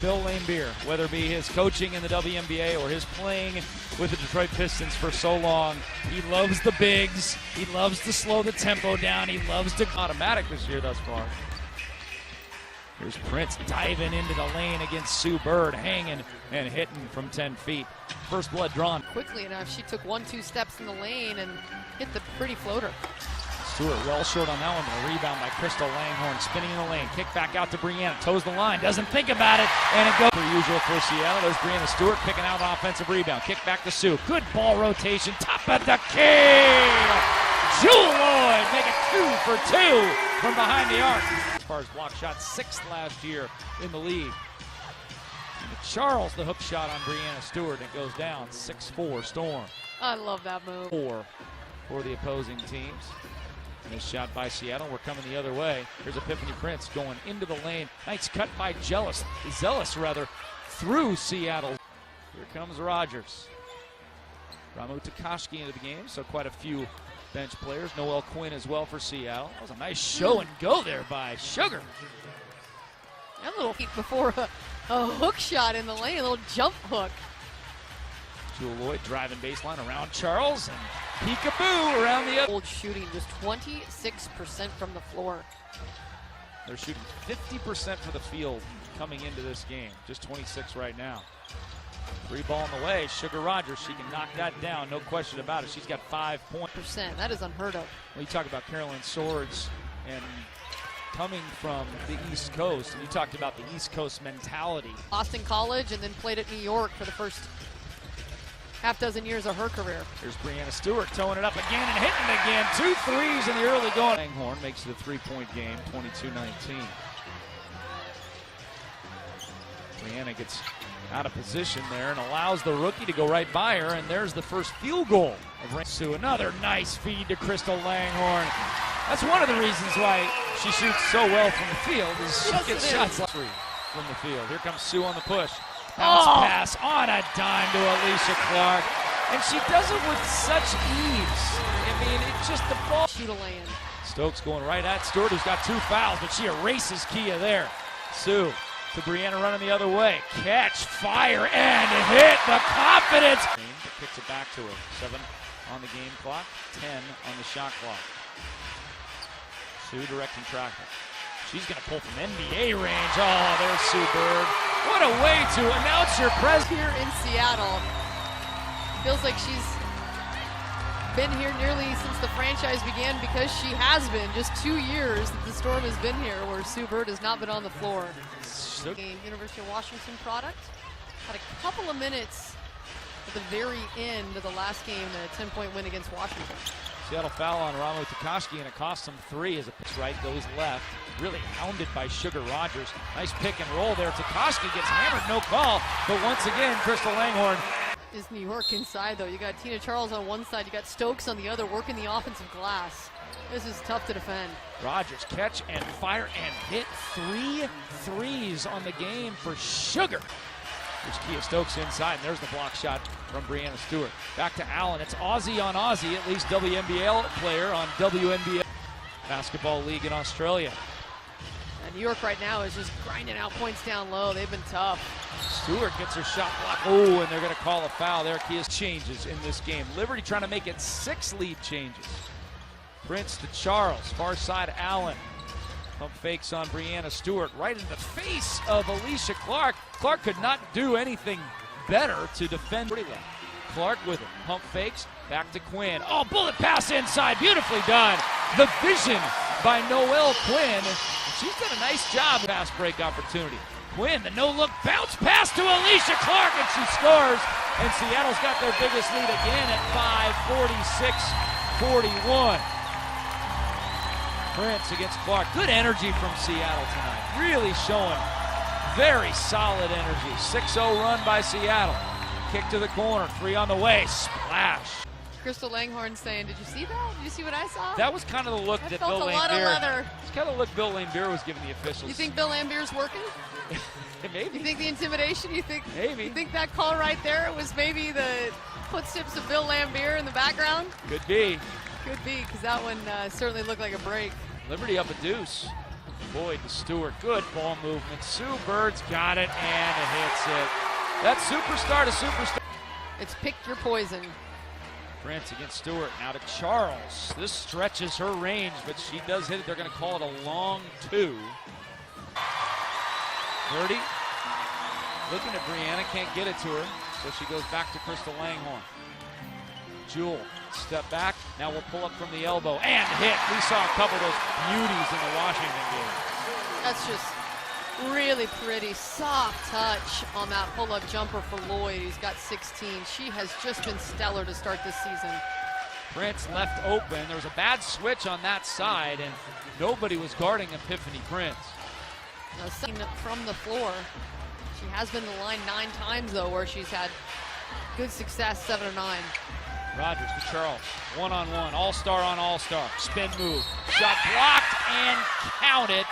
Bill Laimbeer, whether it be his coaching in the WNBA or his playing with the Detroit Pistons for so long, he loves the bigs. He loves to slow the tempo down. He loves to automatic this year thus far. Here's Prince diving into the lane against Sue Bird, hanging and hitting from 10 feet. First blood drawn. Quickly enough, she took 1-2 steps in the lane and hit the pretty floater. Stewart well short on that one, but a rebound by Crystal Langhorn, spinning in the lane, kick back out to Brianna, toes the line, doesn't think about it, and it goes per usual for Seattle. There's Brianna Stewart picking out an offensive rebound, kick back to Sue, good ball rotation, top of the key! Jewel Lloyd make it 2 for 2 from behind the arc. As far as block shots, 6th last year in the league. Charles, the hook shot on Brianna Stewart, and it goes down 6-4 Storm. I love that move. 4 for the opposing teams. Nice shot by Seattle. We're coming the other way. Here's Epiphany Prince going into the lane. Nice cut by Zealous through Seattle. Here comes Rogers. Ramu Takashi into the game, so quite a few bench players. Noel Quinn as well for Seattle. That was a nice show and go there by Sugar. That little feet before a hook shot in the lane, a little jump hook. Jewel Lloyd driving baseline around Charles and peekaboo around the other. Old shooting just 26% from the floor. They're shooting 50% for the field coming into this game. Just 26 right now. 3 ball in the way. Sugar Rogers, she can knock that down, no question about it. She's got 5 points. That is unheard of. When you talk about Carolyn Swords and coming from the East Coast, and you talked about the East Coast mentality. Boston College and then played at New York for the first half-dozen years of her career. Here's Brianna Stewart towing it up again and hitting it again. 2 threes in the early going. Langhorn makes it a 3-point game, 22-19. Brianna gets out of position there and allows the rookie to go right by her, and there's the first field goal of Sue. Another nice feed to Crystal Langhorn. That's one of the reasons why she shoots so well from the field is she gets shots like 3 from the field. Here comes Sue on the push. Bounce pass on a dime to Alicia Clark. And she does it with such ease. I mean, it's just the ball. Shoot a land. Stokes going right at Stewart, who's got 2 fouls, but she erases Kia there. Sue to Brianna running the other way. Catch, fire, and hit. The confidence. Kicks it back to her. 7 on the game clock, 10 on the shot clock. Sue directing traffic. She's going to pull from NBA range. Oh, there's Sue Bird. What a way to announce your presence here in Seattle. Feels like she's been here nearly since the franchise began, because she has been. Just 2 years that the Storm has been here where Sue Bird has not been on the floor. Game, University of Washington product. Had a couple of minutes at the very end of the last game, the 10-point win against Washington. Seattle foul on Ramu Takashi, and it costs him 3 as a pitch right goes left. Really hounded by Sugar Rogers. Nice pick and roll there. Takashi gets hammered, no call. But once again, Crystal Langhorn. Is New York inside, though. You got Tina Charles on one side, you got Stokes on the other, working the offensive glass. This is tough to defend. Rogers catch and fire and hit 3 threes on the game for Sugar. There's Kia Stokes inside, and there's the block shot from Brianna Stewart. Back to Allen. It's Aussie on Aussie, at least WNBA player on WNBA Basketball League in Australia. And New York right now is just grinding out points down low. They've been tough. Stewart gets her shot blocked. Oh, and they're going to call a foul there. Kia changes in this game. Liberty trying to make it 6 lead changes. Prince to Charles, far side Allen. Pump fakes on Brianna Stewart, right in the face of Alicia Clark. Clark could not do anything better to defend. Clark with it. Pump fakes, back to Quinn. Oh, bullet pass inside, beautifully done. The vision by Noel Quinn. She's done a nice job. Fast break opportunity. Quinn, the no-look bounce pass to Alicia Clark, and she scores. And Seattle's got their biggest lead again at 5, 46-41. Prince against Clark. Good energy from Seattle tonight. Really showing very solid energy. 6-0 run by Seattle. Kick to the corner. 3 on the way. Splash. Crystal Langhorn saying, "Did you see that? Did you see what I saw?" That was kind of the look that Bill Laimbeer. I felt a lot of leather. It's kind of the look Bill Laimbeer was giving the officials. You think Bill Laimbeer's working? Maybe. You think the intimidation? You think? Maybe. You think that call right there was maybe the footsteps of Bill Laimbeer in the background? Could be. Could be, because that one certainly looked like a break. Liberty up a deuce. Boyd to Stewart. Good ball movement. Sue Bird's got it, and it hits it. That's superstar to superstar. It's pick your poison. Prince against Stewart. Now to Charles. This stretches her range, but she does hit it. They're going to call it a long 2. 30. Looking at Brianna, can't get it to her, so she goes back to Crystal Langhorne. Jewel, step back. Now we'll pull up from the elbow and hit. We saw a couple of those beauties in the Washington game. That's just really pretty. Soft touch on that pull-up jumper for Lloyd. He's got 16. She has just been stellar to start this season. Prince left open. There was a bad switch on that side, and nobody was guarding Epiphany Prince. From the floor. She has been to the line 9 times, though, where she's had good success, 7 of 9. Rogers to Charles, one-on-one, all-star on all-star, spin move, shot blocked and counted.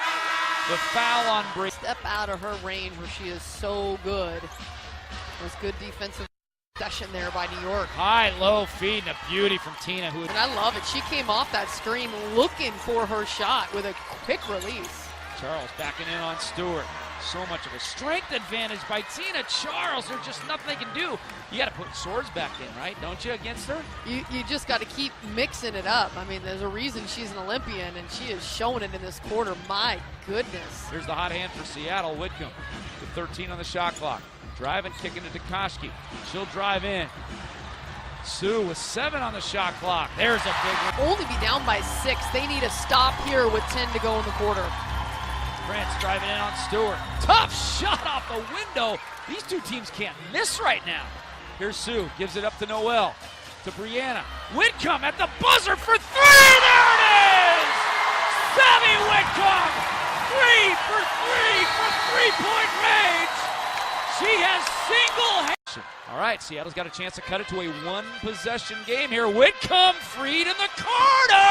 The foul on Brady. Step out of her range where she is so good. It was good defensive possession there by New York. High-low feed and a beauty from Tina. And I love it. She came off that screen looking for her shot with a quick release. Charles backing in on Stewart. So much of a strength advantage by Tina Charles. There's just nothing they can do. You got to put swords back in, right? Don't you, against her? You just got to keep mixing it up. I mean, there's a reason she's an Olympian, and she is showing it in this quarter. My goodness. Here's the hot hand for Seattle. Whitcomb with 13 on the shot clock. Driving, kicking to Takashi. She'll drive in. Sue with 7 on the shot clock. There's a big one. Only be down by 6. They need a stop here with 10 to go in the quarter. Prince driving in on Stewart. Tough shot off the window. These two teams can't miss right now. Here's Sue, gives it up to Noelle, to Brianna. Whitcomb at the buzzer for 3. There it is! Sammy Whitcomb, 3 for 3 from three-point range. She has single. All right, Seattle's got a chance to cut it to a 1-possession game here. Whitcomb freed in the corner.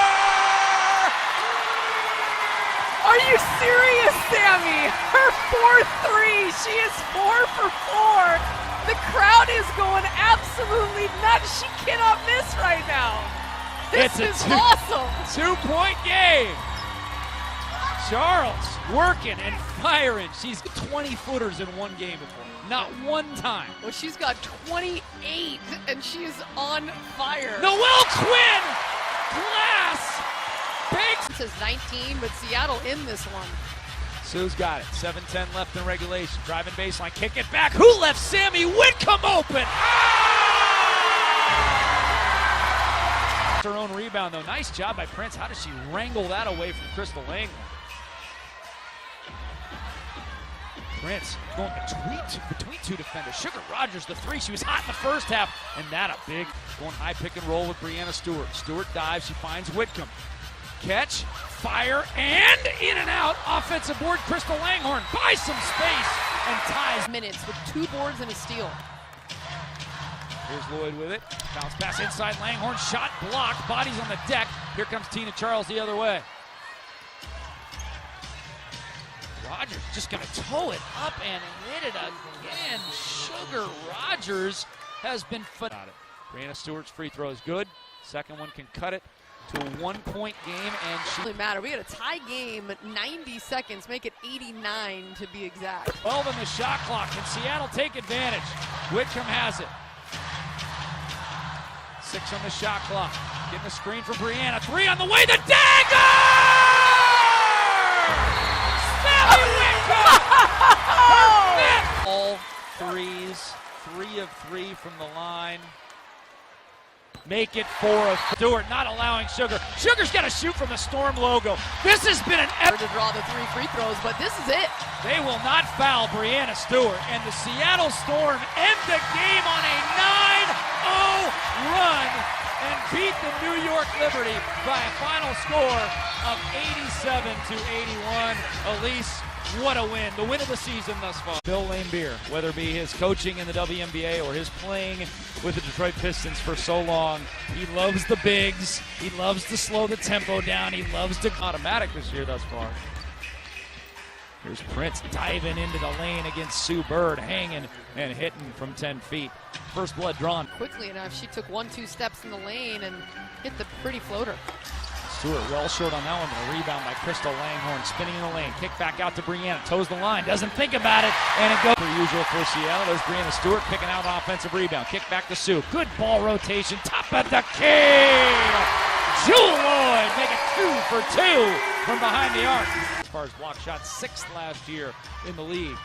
Are you serious, Sammy? Her 4-3. She is 4 for 4. The crowd is going absolutely nuts. She cannot miss right now. This is awesome. 2-point game. Charles working and firing. She's 20-footers in one game before. Not one time. Well, she's got 28, and she is on fire. Noelle Quinn! Glass! It says 19, but Seattle in this one. Sue's got it. 7:10 left in regulation. Driving baseline, kick it back. Who left Sammy Whitcomb open? Ah! Her own rebound, though. Nice job by Prince. How does she wrangle that away from Crystal Langhorne? Prince going between 2 defenders. Sugar Rogers, the 3. She was hot in the first half, and that a big going high pick and roll with Brianna Stewart. Stewart dives. She finds Whitcomb. Catch, fire, and in and out. Offensive board, Crystal Langhorne buys some space and ties. Minutes with 2 boards and a steal. Here's Lloyd with it. Bounce pass inside Langhorne. Shot blocked. Bodies on the deck. Here comes Tina Charles the other way. Rogers just going to toe it up and hit it again. Sugar Rogers has been Brianna Stewart's free throw is good. Second one can cut it to a 1-point game, and she doesn't matter. We got a tie game at 90 seconds, make it 89 to be exact. 12 on the shot clock. Can Seattle take advantage? Whitcomb has it. 6 on the shot clock. Getting the screen for Brianna. 3 on the way. The dagger! Sammy Whitcomb! Her 5th! All threes. 3 of 3 from the line. Make it 4 of Stewart, not allowing Sugar. Sugar's got to shoot from the Storm logo. This has been an effort to draw the 3 free throws, but this is it. They will not foul Brianna Stewart, and the Seattle Storm end the game on a 9-0 run and beat the New York Liberty by a final score of 87-81. Elise, what a win. The win of the season thus far. Bill Laimbeer, whether it be his coaching in the WNBA or his playing with the Detroit Pistons for so long, he loves the bigs. He loves to slow the tempo down. He loves to automatic this year thus far. Here's Prince diving into the lane against Sue Bird, hanging and hitting from 10 feet. First blood drawn. Quickly enough, she took 1-2 steps in the lane and hit the pretty floater. Stewart well short on that one. A rebound by Crystal Langhorne, spinning in the lane. Kick back out to Brianna. Toes the line. Doesn't think about it. And it goes per usual for Seattle. There's Brianna Stewart picking out an offensive rebound. Kick back to Sue. Good ball rotation. Top of the key. Jewel Lloyd make it 2 for 2 from behind the arc. As far as block shots, 6th last year in the league.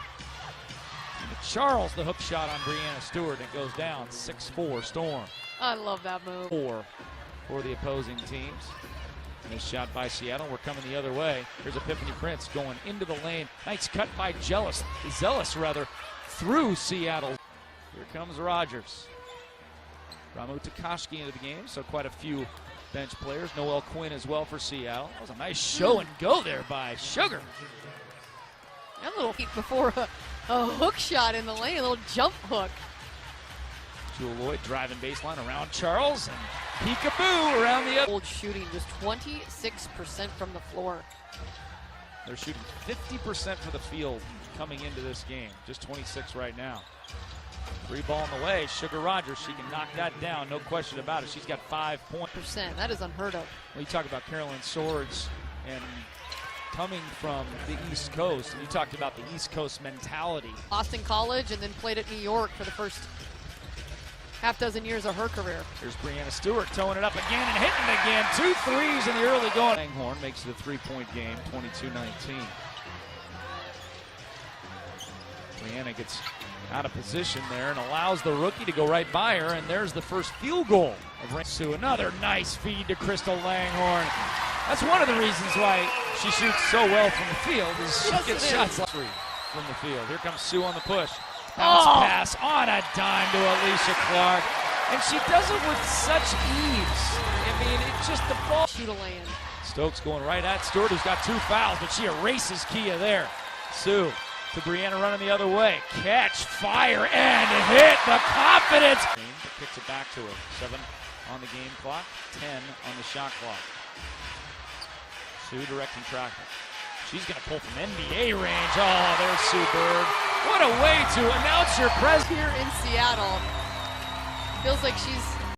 Charles, the hook shot on Brianna Stewart, and it goes down 6-4 Storm. I love that move. 4 for the opposing teams. Nice shot by Seattle. We're coming the other way. Here's Epiphany Prince going into the lane. Nice cut by Zealous through Seattle. Here comes Rogers. Ramu Takashi into the game, so quite a few bench players. Noel Quinn as well for Seattle. That was a nice show and go there by Sugar. A little heat before a hook shot in the lane, a little jump hook. Jewel Lloyd driving baseline around Charles and peekaboo around the other. Old shooting just 26% from the floor. They're shooting 50% for the field coming into this game. Just 26 right now. 3 ball in the way. Sugar Rogers, she can knock that down, no question about it. She's got 5 points. That is unheard of. When you talk about Carolyn Swords and coming from the East Coast, and you talked about the East Coast mentality. Boston College and then played at New York for the first half dozen years of her career. Here's Brianna Stewart towing it up again and hitting it again. 2 threes in the early going. Langhorne makes it a 3-point game, 22-19. Brianna gets out of position there and allows the rookie to go right by her, and there's the first field goal of Sue. Another nice feed to Crystal Langhorne. That's one of the reasons why she shoots so well from the field, is she gets shots like 3 from the field. Here comes Sue on the push. Bounce pass on a dime to Alicia Clark. And she does it with such ease. I mean, it's just the ball. Shoot a land. Stokes going right at Stewart, who's got 2 fouls, but she erases Kia there. Sue to Brianna running the other way. Catch, fire, and hit. The confidence. Kicks it back to her. 7 on the game clock, 10 on the shot clock. Sue directing traffic. She's going to pull from NBA range. Oh, there's Sue Bird. What a way to announce your presence Here in Seattle. Feels like she's